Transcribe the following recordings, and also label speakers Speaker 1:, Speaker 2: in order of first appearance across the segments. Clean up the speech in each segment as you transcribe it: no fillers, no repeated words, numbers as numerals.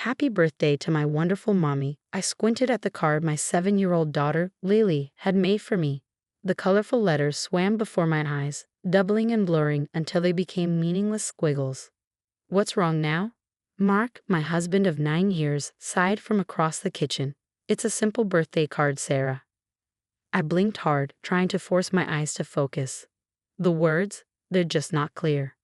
Speaker 1: Happy birthday to my wonderful mommy. I squinted at the card my 7-year-old daughter, Lily, had made for me. The colorful letters swam before my eyes, doubling and blurring until they became meaningless squiggles. What's wrong now? Mark, my husband of 9 years, sighed from across the kitchen. It's a simple birthday card, Sarah. I blinked hard, trying to force my eyes to focus. The words, they're just not clear.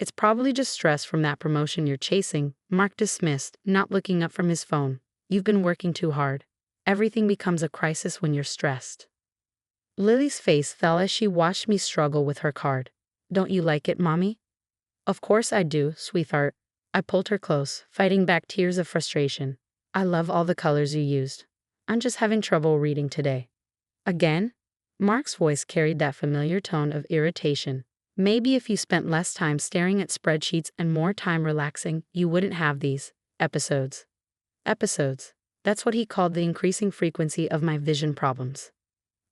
Speaker 1: It's probably just stress from that promotion you're chasing, Mark dismissed, not looking up from his phone. You've been working too hard. Everything becomes a crisis when you're stressed. Lily's face fell as she watched me struggle with her card. Don't you like it, Mommy? Of course I do, sweetheart. I pulled her close, fighting back tears of frustration. I love all the colors you used. I'm just having trouble reading today. Again? Mark's voice carried that familiar tone of irritation. Maybe if you spent less time staring at spreadsheets and more time relaxing, you wouldn't have these episodes. Episodes. That's what he called the increasing frequency of my vision problems.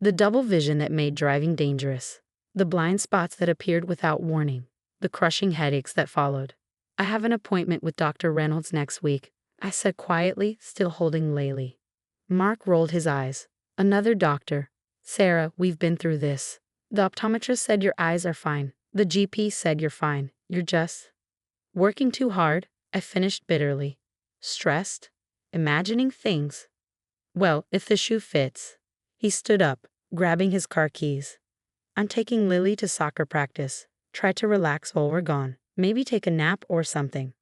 Speaker 1: The double vision that made driving dangerous. The blind spots that appeared without warning. The crushing headaches that followed. I have an appointment with Dr. Reynolds next week, I said quietly, still holding Lily. Mark rolled his eyes. Another doctor. Sarah, we've been through this. The optometrist said your eyes are fine. The GP said you're fine. You're just working too hard, I finished bitterly. Stressed? Imagining things. Well, if the shoe fits. He stood up, grabbing his car keys. I'm taking Lily to soccer practice. Try to relax while we're gone. Maybe take a nap or something.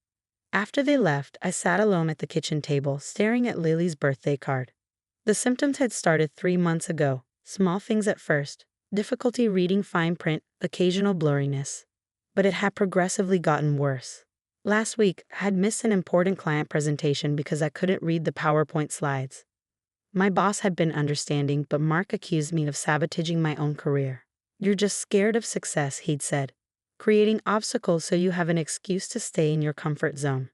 Speaker 1: After they left, I sat alone at the kitchen table, staring at Lily's birthday card. The symptoms had started 3 months ago. Small things at first. Difficulty reading fine print, occasional blurriness. But it had progressively gotten worse. Last week, I had missed an important client presentation because I couldn't read the PowerPoint slides. My boss had been understanding, but Mark accused me of sabotaging my own career. You're just scared of success, he'd said. Creating obstacles so you have an excuse to stay in your comfort zone.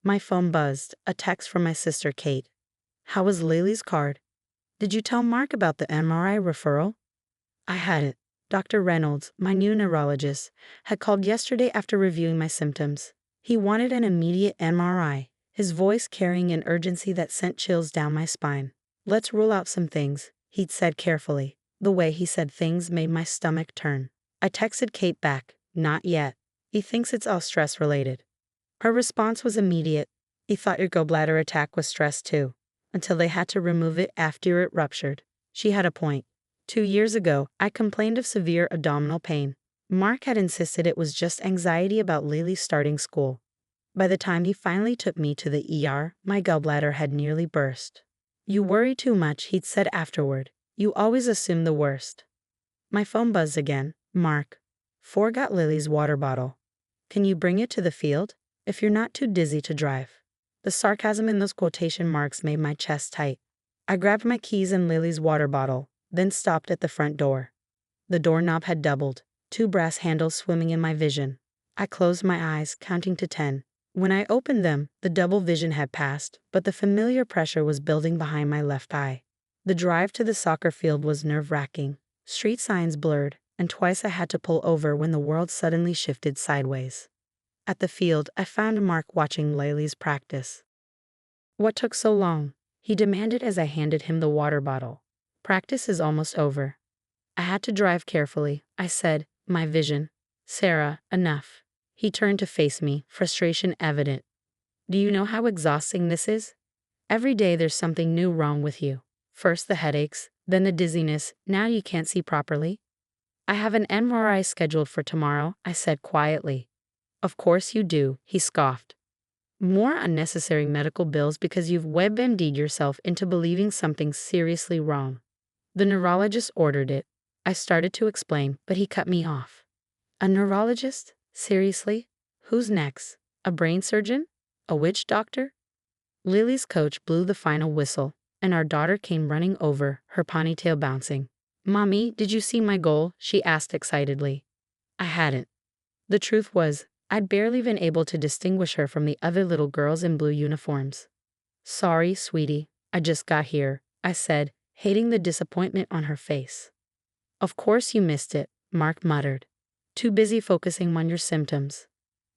Speaker 1: My phone buzzed, a text from my sister Kate. How was Lily's card? Did you tell Mark about the MRI referral? I hadn't. Dr. Reynolds, my new neurologist, had called yesterday after reviewing my symptoms. He wanted an immediate MRI, his voice carrying an urgency that sent chills down my spine. Let's rule out some things, he'd said carefully. The way he said things made my stomach turn. I texted Kate back, not yet. He thinks it's all stress-related. Her response was immediate. He thought your gallbladder attack was stress too, until they had to remove it after it ruptured. She had a point. 2 years ago, I complained of severe abdominal pain. Mark had insisted it was just anxiety about Lily starting school. By the time he finally took me to the ER, my gallbladder had nearly burst. You worry too much, he'd said afterward. You always assume the worst. My phone buzzed again. Mark. Forgot Lily's water bottle. Can you bring it to the field? If you're not too dizzy to drive. The sarcasm in those quotation marks made my chest tight. I grabbed my keys and Lily's water bottle, then stopped at the front door. The doorknob had doubled, 2 brass handles swimming in my vision. I closed my eyes, counting to 10. When I opened them, the double vision had passed, but the familiar pressure was building behind my left eye. The drive to the soccer field was nerve-wracking. Street signs blurred, and twice I had to pull over when the world suddenly shifted sideways. At the field, I found Mark watching Lily's practice. What took so long? He demanded as I handed him the water bottle. Practice is almost over. I had to drive carefully, I said, my vision. Sarah, enough. He turned to face me, frustration evident. Do you know how exhausting this is? Every day there's something new wrong with you. First the headaches, then the dizziness, now you can't see properly. I have an MRI scheduled for tomorrow, I said quietly. Of course you do, he scoffed. More unnecessary medical bills because you've WebMD'd yourself into believing something's seriously wrong. The neurologist ordered it. I started to explain, but he cut me off. A neurologist? Seriously? Who's next? A brain surgeon? A witch doctor? Lily's coach blew the final whistle, and our daughter came running over, her ponytail bouncing. Mommy, did you see my goal? She asked excitedly. I hadn't. The truth was, I'd barely been able to distinguish her from the other little girls in blue uniforms. Sorry, sweetie, I just got here, I said, hating the disappointment on her face. Of course you missed it, Mark muttered. Too busy focusing on your symptoms.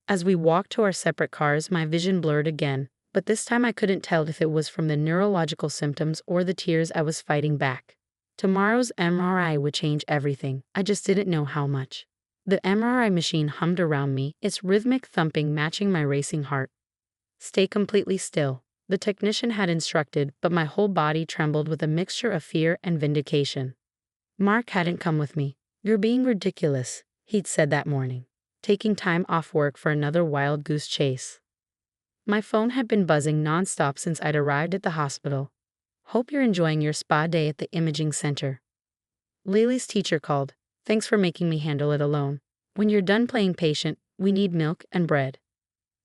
Speaker 1: As we walked to our separate cars, my vision blurred again, but this time I couldn't tell if it was from the neurological symptoms or the tears I was fighting back. Tomorrow's MRI would change everything, I just didn't know how much. The MRI machine hummed around me, its rhythmic thumping matching my racing heart. Stay completely still, the technician had instructed, but my whole body trembled with a mixture of fear and vindication. Mark hadn't come with me. "You're being ridiculous," he'd said that morning, taking time off work for another wild goose chase. My phone had been buzzing nonstop since I'd arrived at the hospital. "Hope you're enjoying your spa day at the imaging center." Lily's teacher called. "Thanks for making me handle it alone. When you're done playing patient, we need milk and bread."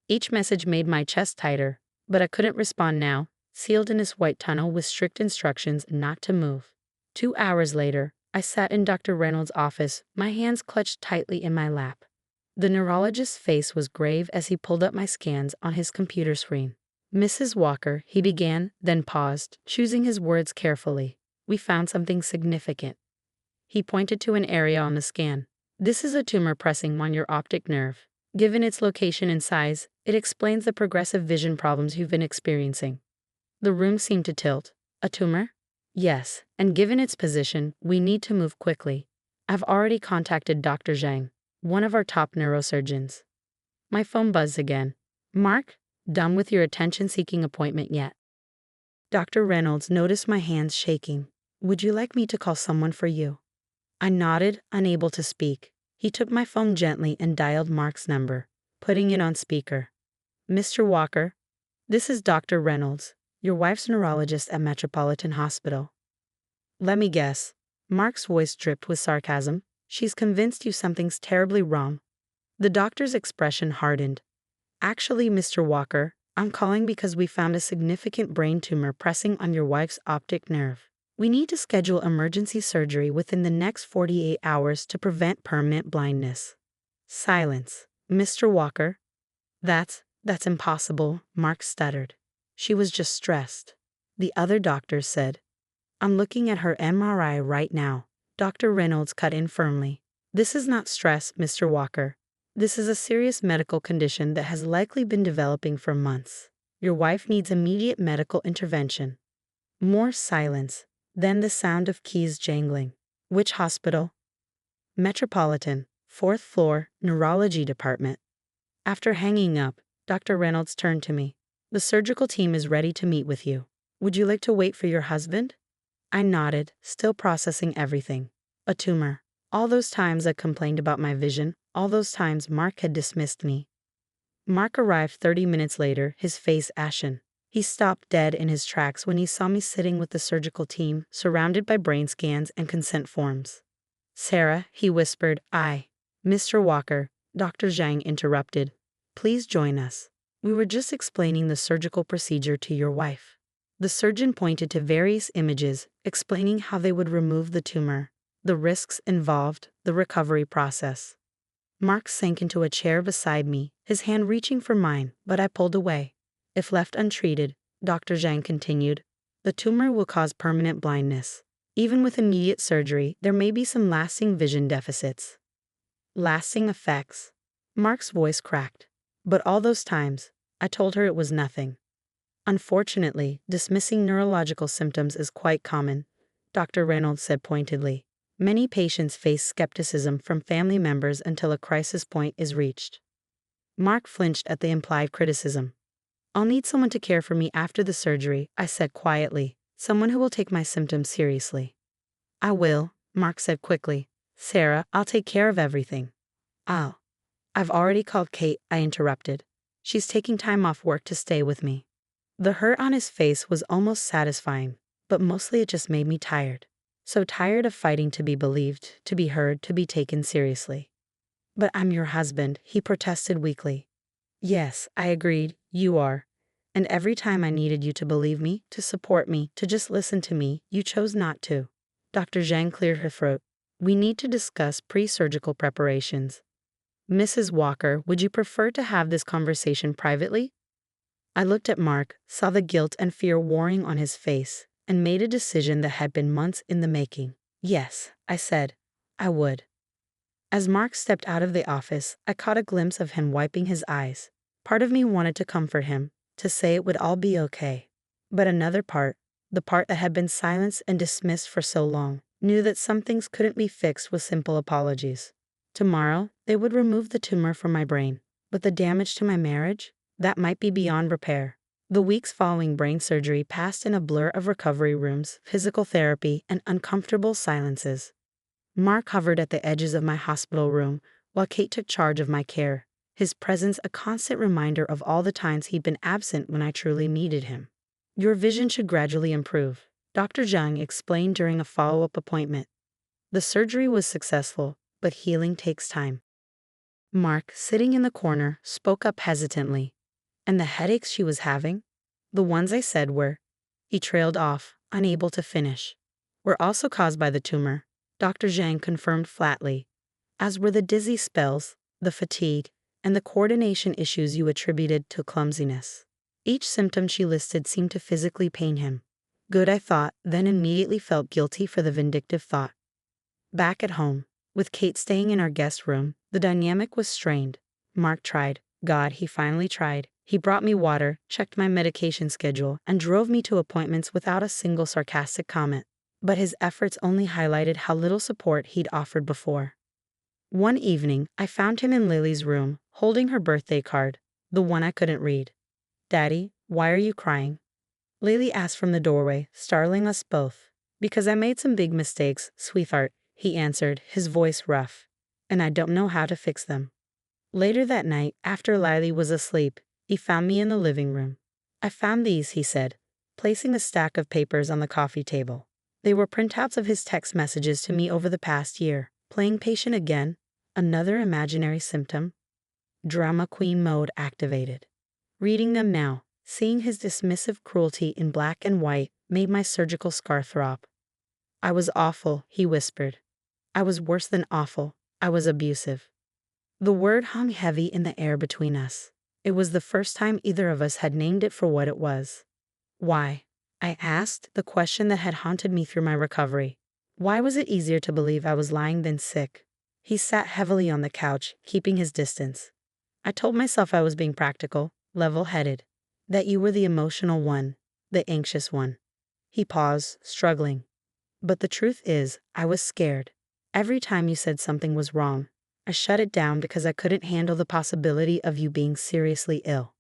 Speaker 1: Each message made my chest tighter, but I couldn't respond now, sealed in this white tunnel with strict instructions not to move. 2 hours later, I sat in Dr. Reynolds' office, my hands clutched tightly in my lap. The neurologist's face was grave as he pulled up my scans on his computer screen. "Mrs. Walker," he began, then paused, choosing his words carefully. "We found something significant." He pointed to an area on the scan. "This is a tumor pressing on your optic nerve. Given its location and size, it explains the progressive vision problems you've been experiencing." The room seemed to tilt. "A tumor?" "Yes, and given its position, we need to move quickly. I've already contacted Dr. Zhang, one of our top neurosurgeons." My phone buzzed again. "Mark, done with your attention-seeking appointment yet?" Dr. Reynolds noticed my hands shaking. "Would you like me to call someone for you?" I nodded, unable to speak. He took my phone gently and dialed Mark's number, putting it on speaker. "Mr. Walker, this is Dr. Reynolds, your wife's neurologist at Metropolitan Hospital." "Let me guess." Mark's voice dripped with sarcasm. "She's convinced you something's terribly wrong." The doctor's expression hardened. "Actually, Mr. Walker, I'm calling because we found a significant brain tumor pressing on your wife's optic nerve. We need to schedule emergency surgery within the next 48 hours to prevent permanent blindness." Silence. "Mr. Walker?" That's impossible," Mark stuttered. "She was just stressed." The other doctor said. "I'm looking at her MRI right now." Dr. Reynolds cut in firmly. "This is not stress, Mr. Walker. This is a serious medical condition that has likely been developing for months. Your wife needs immediate medical intervention." More silence. Then the sound of keys jangling. "Which hospital?" "Metropolitan, 4th floor, neurology department." After hanging up, Dr. Reynolds turned to me. "The surgical team is ready to meet with you. Would you like to wait for your husband?" I nodded, still processing everything. A tumor. All those times I complained about my vision, all those times Mark had dismissed me. Mark arrived 30 minutes later, his face ashen. He stopped dead in his tracks when he saw me sitting with the surgical team, surrounded by brain scans and consent forms. "Sarah," he whispered. "Mr. Walker," Dr. Zhang interrupted. "Please join us. We were just explaining the surgical procedure to your wife." The surgeon pointed to various images, explaining how they would remove the tumor, the risks involved, the recovery process. Mark sank into a chair beside me, his hand reaching for mine, but I pulled away. "If left untreated," Dr. Zhang continued, "the tumor will cause permanent blindness. Even with immediate surgery, there may be some lasting vision deficits." Lasting effects. Mark's voice cracked. "But all those times, I told her it was nothing." "Unfortunately, dismissing neurological symptoms is quite common," Dr. Reynolds said pointedly. "Many patients face skepticism from family members until a crisis point is reached." Mark flinched at the implied criticism. "I'll need someone to care for me after the surgery," I said quietly. "Someone who will take my symptoms seriously." "I will," Mark said quickly. "Sarah, I'll take care of everything." I've already called Kate," I interrupted. "She's taking time off work to stay with me." The hurt on his face was almost satisfying, but mostly it just made me tired. So tired of fighting to be believed, to be heard, to be taken seriously. "But I'm your husband," he protested weakly. "Yes," I agreed, "you are. And every time I needed you to believe me, to support me, to just listen to me, you chose not to." Dr. Zhang cleared her throat. "We need to discuss pre-surgical preparations. Mrs. Walker, would you prefer to have this conversation privately?" I looked at Mark, saw the guilt and fear warring on his face, and made a decision that had been months in the making. "Yes," I said, "I would." As Mark stepped out of the office, I caught a glimpse of him wiping his eyes. Part of me wanted to comfort him, to say it would all be okay. But another part, the part that had been silenced and dismissed for so long, knew that some things couldn't be fixed with simple apologies. Tomorrow, they would remove the tumor from my brain, but the damage to my marriage, that might be beyond repair. The weeks following brain surgery passed in a blur of recovery rooms, physical therapy, and uncomfortable silences. Marr hovered at the edges of my hospital room, while Kate took charge of my care, his presence a constant reminder of all the times he'd been absent when I truly needed him. Your vision should gradually improve, Dr. Zhang explained during a follow-up appointment. The surgery was successful, but healing takes time. Mark, sitting in the corner, spoke up hesitantly. And the headaches she was having? The ones I said were. He trailed off, unable to finish. Were also caused by the tumor, Dr. Zhang confirmed flatly, as were the dizzy spells, the fatigue, and the coordination issues you attributed to clumsiness. Each symptom she listed seemed to physically pain him. Good, I thought, then immediately felt guilty for the vindictive thought. Back at home, with Kate staying in our guest room, the dynamic was strained. Mark tried. God, he finally tried. He brought me water, checked my medication schedule, and drove me to appointments without a single sarcastic comment. But his efforts only highlighted how little support he'd offered before. One evening, I found him in Lily's room, holding her birthday card, the one I couldn't read. Daddy, why are you crying? Lily asked from the doorway, startling us both. Because I made some big mistakes, sweetheart, he answered, his voice rough. And I don't know how to fix them. Later that night, after Lily was asleep, he found me in the living room. I found these, he said, placing a stack of papers on the coffee table. They were printouts of his text messages to me over the past year. Playing patient again? Another imaginary symptom? Drama queen mode activated. Reading them now, seeing his dismissive cruelty in black and white, made my surgical scar throb. I was awful, he whispered. I was worse than awful. I was abusive. The word hung heavy in the air between us. It was the first time either of us had named it for what it was. Why? I asked, the question that had haunted me through my recovery. Why was it easier to believe I was lying than sick? He sat heavily on the couch, keeping his distance. I told myself I was being practical, level-headed, that you were the emotional one, the anxious one. He paused, struggling. But the truth is, I was scared. Every time you said something was wrong, I shut it down because I couldn't handle the possibility of you being seriously ill.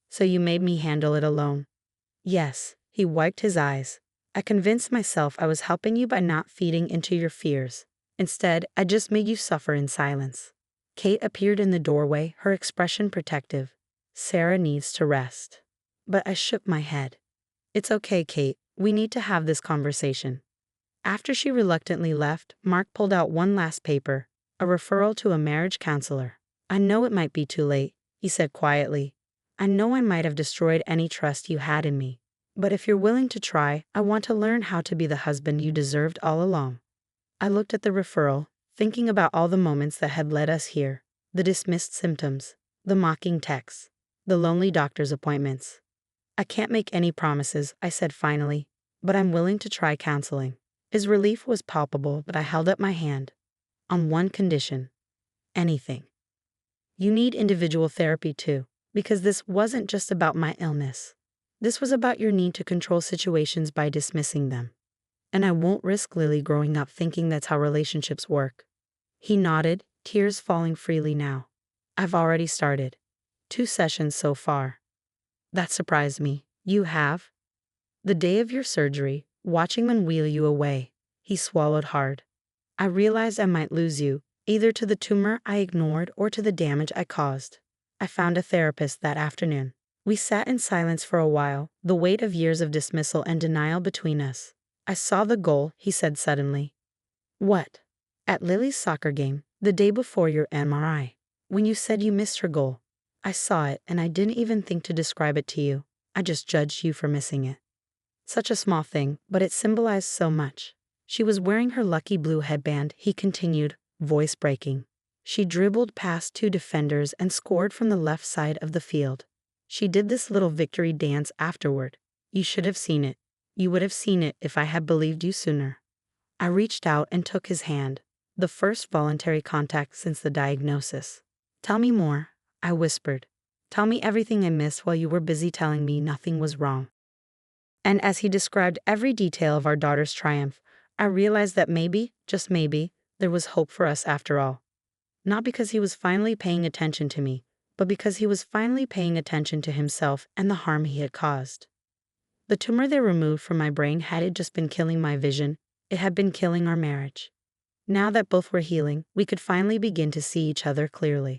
Speaker 1: So you made me handle it alone. Yes, he wiped his eyes. I convinced myself I was helping you by not feeding into your fears. Instead, I just made you suffer in silence. Kate appeared in the doorway, her expression protective. Sarah needs to rest. But I shook my head. It's okay, Kate. We need to have this conversation. After she reluctantly left, Mark pulled out one last paper, a referral to a marriage counselor. I know it might be too late, he said quietly. I know I might have destroyed any trust you had in me. But if you're willing to try, I want to learn how to be the husband you deserved all along. I looked at the referral, thinking about all the moments that had led us here, the dismissed symptoms, the mocking texts, the lonely doctor's appointments. I can't make any promises, I said finally, but I'm willing to try counseling. His relief was palpable, but I held up my hand. On one condition. Anything. You need individual therapy too, because this wasn't just about my illness. This was about your need to control situations by dismissing them. And I won't risk Lily growing up thinking that's how relationships work. He nodded, tears falling freely now. I've already started. 2 sessions so far. That surprised me. You have? The day of your surgery, watching them wheel you away. He swallowed hard. I realized I might lose you, either to the tumor I ignored or to the damage I caused. I found a therapist that afternoon. We sat in silence for a while, the weight of years of dismissal and denial between us. I saw the goal, he said suddenly. What? At Lily's soccer game, the day before your MRI. When you said you missed her goal. I saw it and I didn't even think to describe it to you. I just judged you for missing it. Such a small thing, but it symbolized so much. She was wearing her lucky blue headband, he continued, voice breaking. She dribbled past 2 defenders and scored from the left side of the field. She did this little victory dance afterward. You should have seen it. You would have seen it if I had believed you sooner. I reached out and took his hand, the first voluntary contact since the diagnosis. Tell me more, I whispered. Tell me everything I missed while you were busy telling me nothing was wrong." And as he described every detail of our daughter's triumph, I realized that maybe, just maybe, there was hope for us after all. Not because he was finally paying attention to me, but because he was finally paying attention to himself and the harm he had caused. The tumor they removed from my brain hadn't just been killing my vision, it had been killing our marriage. Now that both were healing, we could finally begin to see each other clearly.